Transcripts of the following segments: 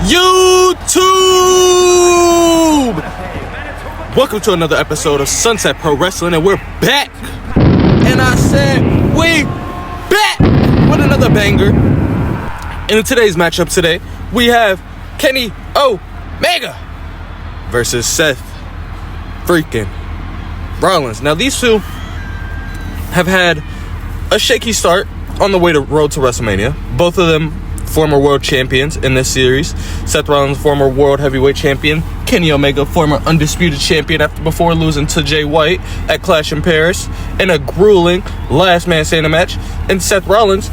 YouTube! Welcome to another episode of Sunset Pro Wrestling, and we're back. And I said, we back with another banger. In today's matchup today, we have Kenny Omega versus Seth freaking Rollins. Now, these two have had a shaky start on the way to road to WrestleMania. Both of them former world champions in this series. Seth Rollins, former world heavyweight champion. Kenny Omega, former undisputed champion before losing to Jay White at Clash in Paris in a grueling last man standing match. And Seth Rollins,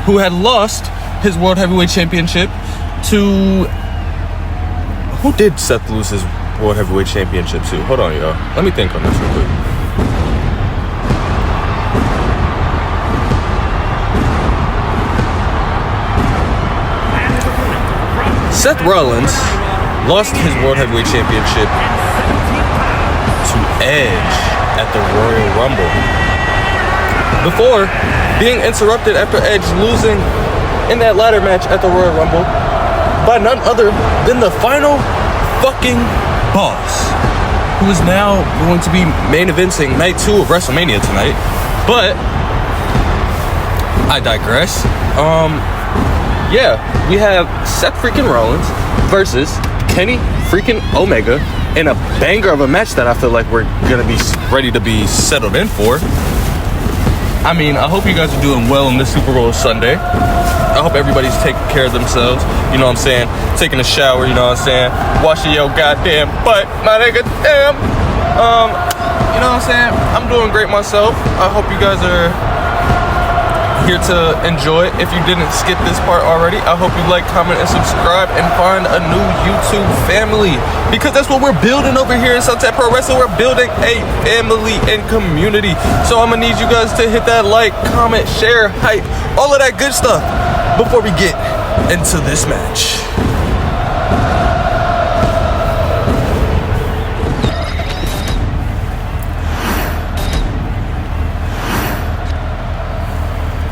who had lost his world heavyweight championship to... Who did Seth lose his world heavyweight championship to? Hold on, y'all. Let me think on this real quick. Seth Rollins lost his World Heavyweight Championship to Edge at the Royal Rumble before being interrupted after Edge losing in that ladder match at the Royal Rumble by none other than the final fucking boss, who is now going to be main eventing night 2 of WrestleMania tonight. But I digress. Yeah, we have Seth freaking Rollins versus Kenny freaking Omega in a banger of a match that I feel like we're gonna be ready to be settled in for. I mean, I hope you guys are doing well on this Super Bowl Sunday. I hope everybody's taking care of themselves. You know what I'm saying? Taking a shower, you know what I'm saying? Washing your goddamn butt, my nigga, damn. You know what I'm saying? I'm doing great myself. I hope you guys are here to enjoy it. If you didn't skip this part already, I hope you like, comment, and subscribe and find a new YouTube family, because that's what we're building over here in Sunset Pro Wrestling. We're building a family and community. So I'm gonna need you guys to hit that like, comment, share, hype, all of that good stuff before we get into this match.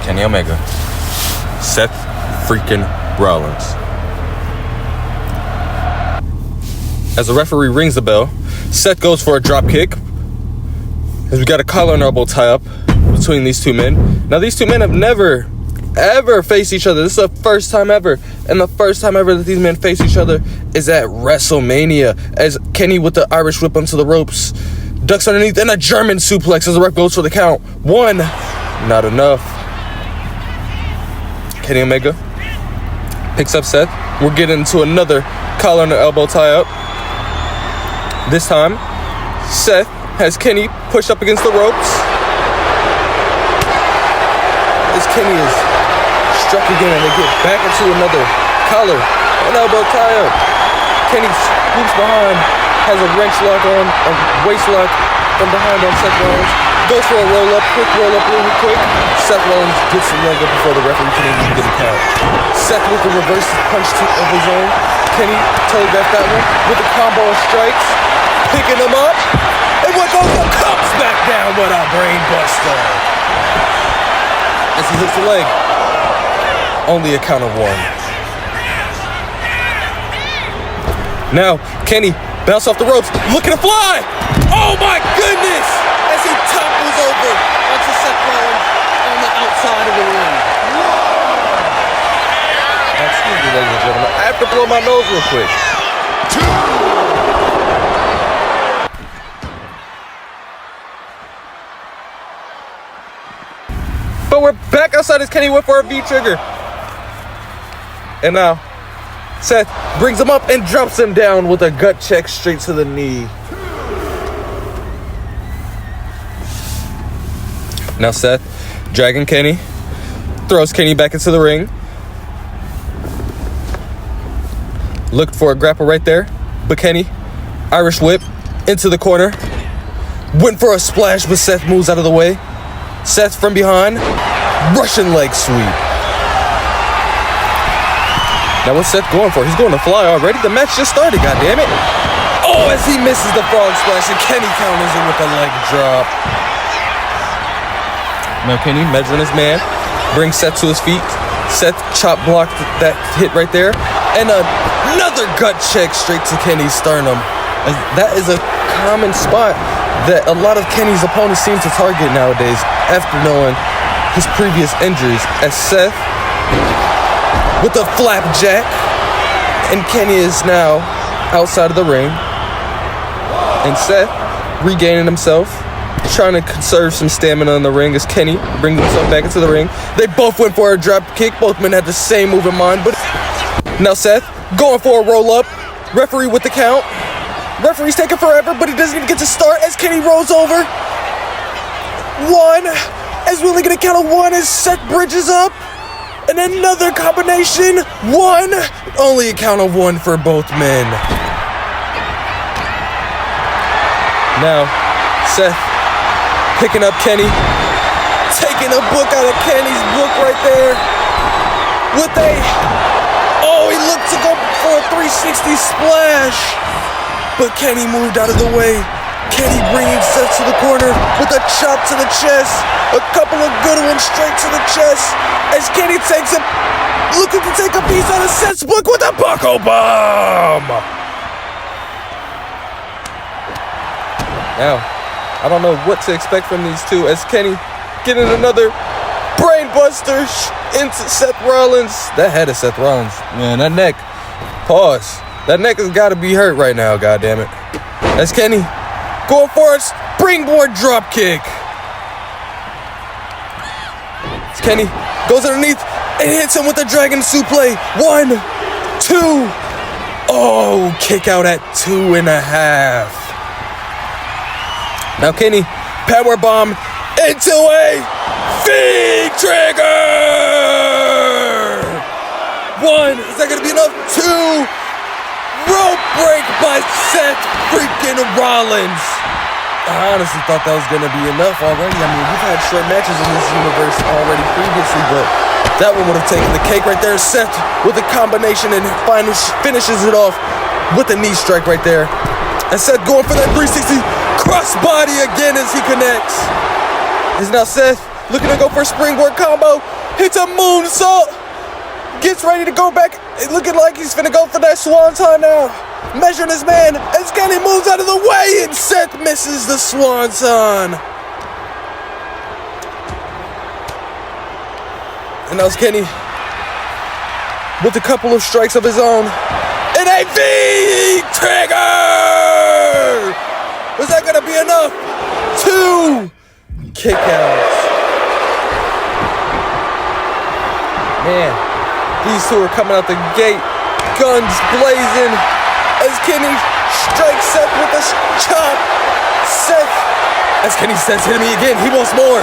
Kenny Omega, Seth freaking Rollins. As the referee rings the bell, Seth goes for a drop kick, as we got a collar and elbow tie up between these two men. Now, these two men have never ever faced each other. This is the first time ever, and the first time ever that these men face each other is at WrestleMania, as Kenny with the Irish whip onto the ropes ducks underneath, and a German suplex as the ref goes for the count. One, not enough. Kenny Omega picks up Seth. We're getting into another collar and elbow tie up. This time, Seth has Kenny pushed up against the ropes. As Kenny is struck again, and they get back into another collar and elbow tie up. Kenny swoops behind, has a wrench lock on, a waist lock from behind on Seth Rollins. Goes for a roll-up, quick roll-up really quick. Seth Rollins gets the leg up before the referee can even get a count. Seth with the reverse punch of his own. Kenny telegraphed that one with a combo of strikes. Picking him up. And what goes up comes back down with a brain buster. As he hits the leg. Only a count of 1. Now, Kenny bounce off the ropes, looking to fly. Oh my goodness! As he topples over onto Seth Rollins on the outside of the ring. Excuse me, ladies and gentlemen. I have to blow my nose real quick. But we're back outside as Kenny went for a V-trigger. And now, Seth brings him up and drops him down with a gut check straight to the knee. Now Seth, dragging Kenny, throws Kenny back into the ring. Looked for a grapple right there, but Kenny, Irish whip, into the corner. Went for a splash, but Seth moves out of the way. Seth from behind, Russian leg sweep. Now what's Seth going for? He's going to fly already? The match just started, goddammit. Oh, as he misses the frog splash, and Kenny counters it with a leg drop. Now Kenny, measuring his man, brings Seth to his feet. Seth chop blocked that hit right there. And another gut check straight to Kenny's sternum. That is a common spot that a lot of Kenny's opponents seem to target nowadays after knowing his previous injuries. As Seth with the flapjack, and Kenny is now outside of the ring. And Seth regaining himself, trying to conserve some stamina in the ring as Kenny brings himself back into the ring. They both went for a drop kick. Both men had the same move in mind, but now Seth going for a roll-up. Referee with the count. Referee's taking forever, but he doesn't even get to start as Kenny rolls over. One, as we only get a count of one as Seth bridges up. And another combination. One, only a count of one for both men. Now, Seth picking up Kenny, taking a book out of Kenny's book right there. He looked to go for a 360 splash, but Kenny moved out of the way. Kenny bringing Seth to the corner with a chop to the chest, a couple of good ones straight to the chest, as Kenny takes him, looking to take a piece out of Seth's book with a buckle bomb. Now, I don't know what to expect from these two as Kenny getting another brainbuster into Seth Rollins. That head of Seth Rollins, man, that neck, pause. That neck has got to be hurt right now, goddammit. As Kenny going for a springboard drop kick. As Kenny goes underneath and hits him with a dragon suplex. 1, 2. Oh, kick out at 2.5. Now Kenny, power bomb into a feed trigger! 1, is that gonna be enough? 2, rope break by Seth freaking Rollins. I honestly thought that was gonna be enough already. I mean, we've had short matches in this universe already previously, but that one would have taken the cake right there. Seth with a combination and finally finishes it off with a knee strike right there. And Seth going for that 360 crossbody again as he connects. Is now Seth looking to go for a springboard combo. Hits a moonsault. Gets ready to go back. Looking like he's finna go for that swanton now. Measuring his man as Kenny moves out of the way and Seth misses the swanton. And now it's Kenny with a couple of strikes of his own. And a V-trigger! Was that gonna be enough? 2 kickouts. Man, these two are coming out the gate, guns blazing, as Kenny strikes Seth with a chop. As Kenny says, hit me again, he wants more.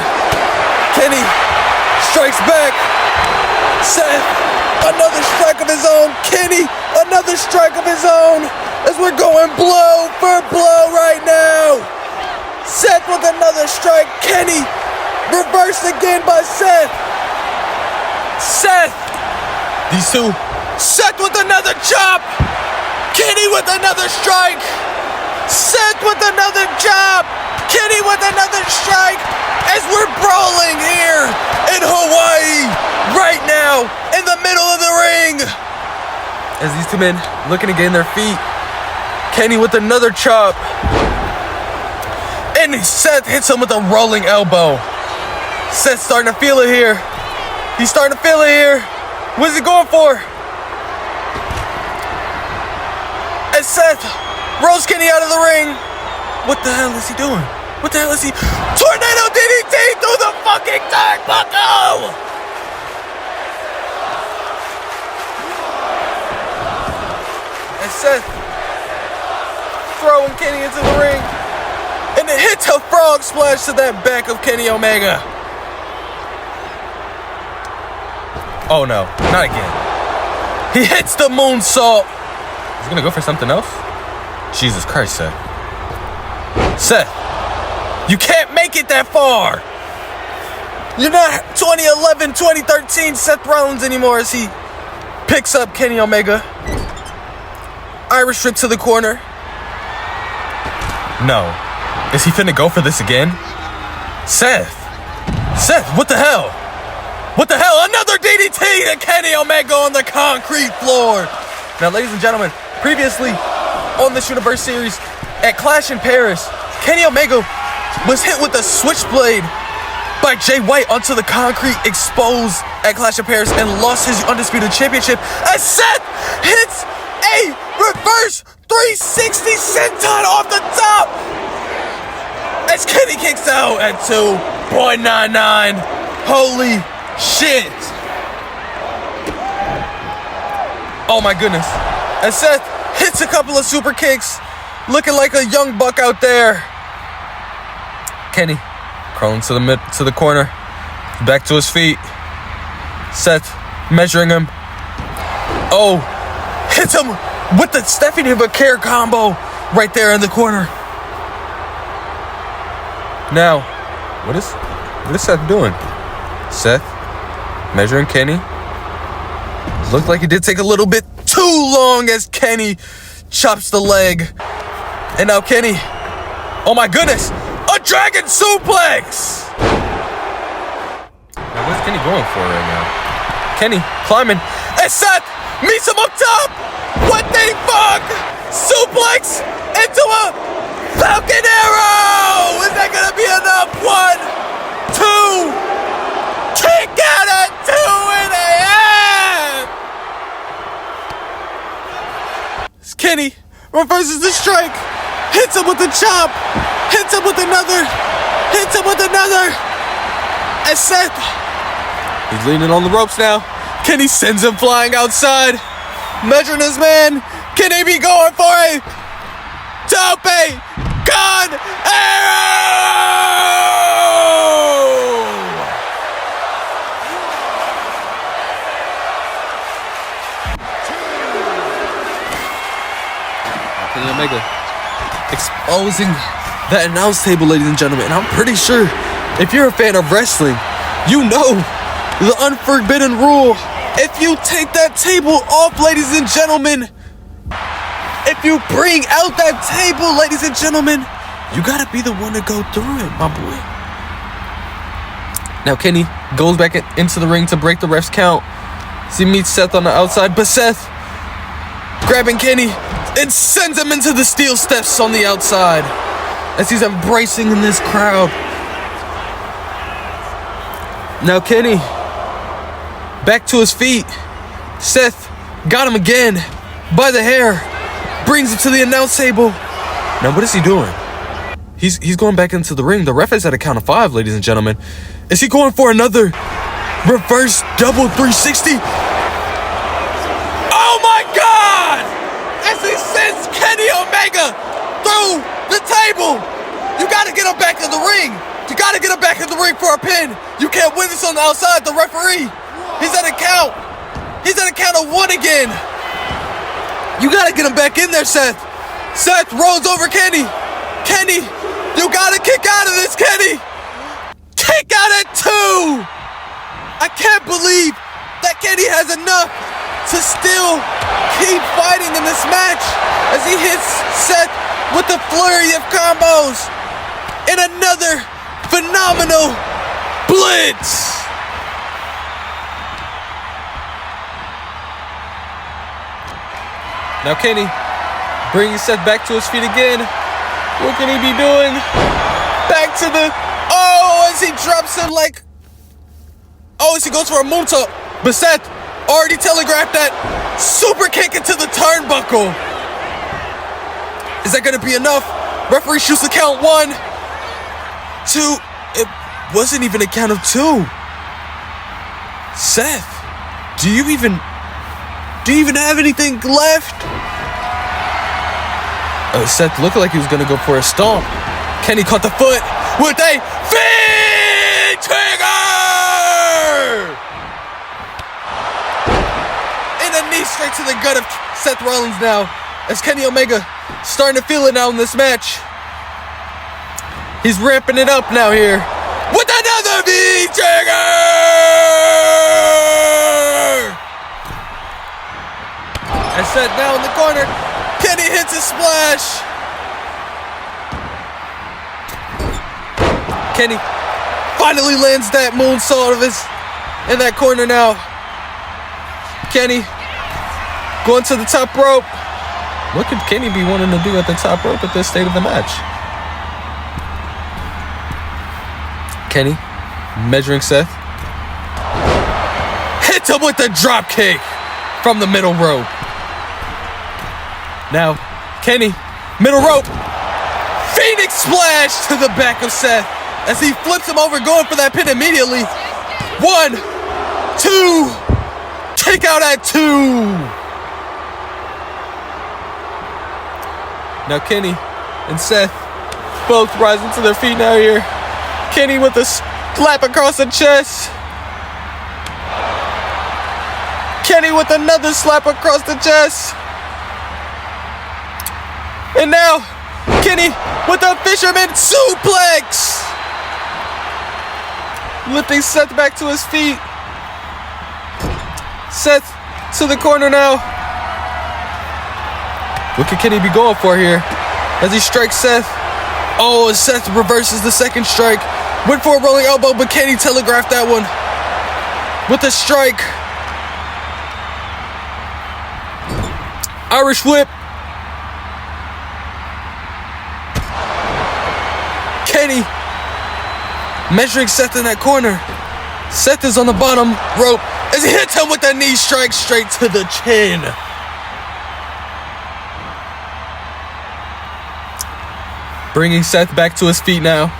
Kenny strikes back. Seth, another strike of his own. Kenny, another strike of his own. As we're going blow for blow right now. Seth with another strike. Kenny, reversed again by Seth. These two. Seth with another chop. Kenny with another strike. Seth with another chop. Kenny with another strike. As we're brawling here in Hawaii right now in the middle of the ring. As these two men looking to gain their feet. Kenny with another chop. And Seth hits him with a rolling elbow. Seth's starting to feel it here. He's starting to feel it here. What's he going for? And Seth rolls Kenny out of the ring. What the hell is he doing? What the hell is he? Tornado DDT through the fucking turnbuckle! And Seth throwing Kenny into the ring. And it hits a frog splash to that back of Kenny Omega. Oh no, not again. He hits the moonsault. He's gonna go for something else? Jesus Christ, Seth. Seth, you can't make it that far. You're not 2011, 2013 Seth Rollins anymore as he picks up Kenny Omega. Irish whip to the corner. No. Is he finna go for this again? Seth, what the hell? What the hell? Another DDT to Kenny Omega on the concrete floor. Now, ladies and gentlemen, previously on this Universe Series at Clash in Paris, Kenny Omega was hit with a switchblade by Jay White onto the concrete exposed at Clash of Paris and lost his Undisputed Championship as Seth hits a reverse 360 senton off the top as Kenny kicks out at 2.99. Holy shit. Oh my goodness. As Seth hits a couple of super kicks, looking like a young buck out there. Kenny crawling to the corner, back to his feet. Seth measuring him. Oh, hits him with the Stephanie Vaquer combo right there in the corner. Now, what is Seth doing? Seth measuring Kenny. Looked like it did take a little bit too long as Kenny chops the leg. And now Kenny, oh my goodness, a dragon suplex! Now what's Kenny going for right now? Kenny climbing, and Seth meets him up top! What the fuck? Suplex into a Falcon Arrow! Is that gonna be enough? 1, 2, kick out at 2.5! Kenny reverses the strike, hits him with a chop, hits him with another, hits him with another. And Seth, he's leaning on the ropes now. Kenny sends him flying outside, measuring his man. Can he be going for a Tope Con Arrow? Kenny Omega exposing that announce table, ladies and gentlemen. And I'm pretty sure if you're a fan of wrestling, you know the unforbidden rule. If you take that table off, ladies and gentlemen, if you bring out that table, ladies and gentlemen, you gotta be the one to go through it, my boy. Now Kenny goes back into the ring to break the ref's count. He meets Seth on the outside, but Seth grabbing Kenny and sends him into the steel steps on the outside as he's embracing in this crowd. Now Kenny back to his feet. Seth got him again by the hair, brings him to the announce table. Now what is he doing? He's going back into the ring. The ref is at a count of 5, ladies and gentlemen. Is he going for another reverse double 360? Oh my God! As he sends Kenny Omega through the table. You gotta get him back in the ring. You gotta get him back in the ring for a pin. You can't win this on the outside. The referee, he's at a count. He's at a count of 1 again. You gotta get him back in there, Seth. Seth rolls over Kenny. Kenny, you gotta kick out of this, Kenny. Kick out at 2. I can't believe that Kenny has enough to still keep fighting in this match as he hits Seth with a flurry of combos and another phenomenal blitz. Now Kenny bringing Seth back to his feet again. What can he be doing? Back to the... Oh, as he drops him like... Oh, as he goes for a moonsault. But Seth already telegraphed that super kick into the turnbuckle. Is that going to be enough? Referee shoots the count 1, 2. It wasn't even a count of 2. Seth, do you even have anything left? Seth looked like he was going to go for a stomp. Kenny caught the foot with a feed trigger! And a knee straight to the gut of Seth Rollins now. As Kenny Omega starting to feel it now in this match. He's ramping it up now here. With another feed trigger! And Seth now in the corner. Kenny hits a splash. Kenny finally lands that moonsault of his in that corner now. Kenny Going to the top rope. What could Kenny be wanting to do at the top rope at this state of the match? Kenny measuring Seth. Hits him with the drop kick from the middle rope. Now, Kenny, middle rope. Phoenix splash to the back of Seth as he flips him over, going for that pin immediately. 1, 2, kick out at 2. Now Kenny and Seth both rising to their feet now here. Kenny with a slap across the chest. Kenny with another slap across the chest. And now, Kenny with a fisherman suplex. Lifting Seth back to his feet. Seth to the corner now. What could Kenny be going for here as he strikes Seth? Oh, and Seth reverses the second strike. Went for a rolling elbow, but Kenny telegraphed that one with a strike. Irish whip. Kenny measuring Seth in that corner. Seth is on the bottom rope as he hits him with a knee strike straight to the chin. Bringing Seth back to his feet now.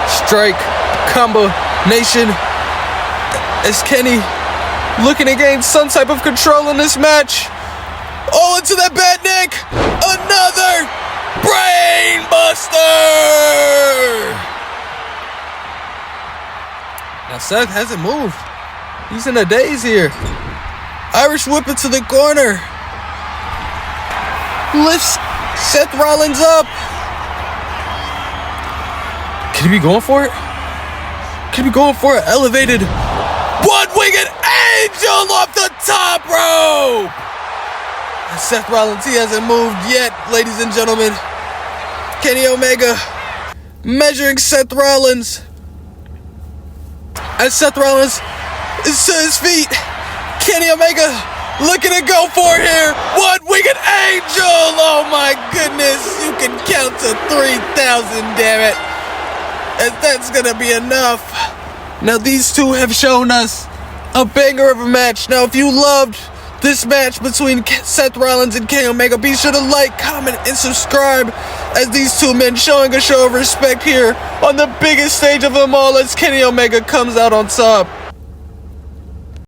Strike, combination. As Kenny looking to gain some type of control in this match. Oh, into that bad neck. Another brain buster. Now Seth hasn't moved. He's in a daze here. Irish whip it to the corner. Lifts Seth Rollins up. Could he be going for it? Could he be going for it? Elevated one-winged angel off the top rope. And Seth Rollins, he hasn't moved yet, ladies and gentlemen. Kenny Omega measuring Seth Rollins. As Seth Rollins is to his feet. Kenny Omega looking to go for it here. One-winged angel. Oh my goodness. You can count to 3,000, damn it. And that's going to be enough. Now these two have shown us a banger of a match. Now if you loved this match between Seth Rollins and Kenny Omega, be sure to like, comment, and subscribe as these two men showing a show of respect here on the biggest stage of them all as Kenny Omega comes out on top.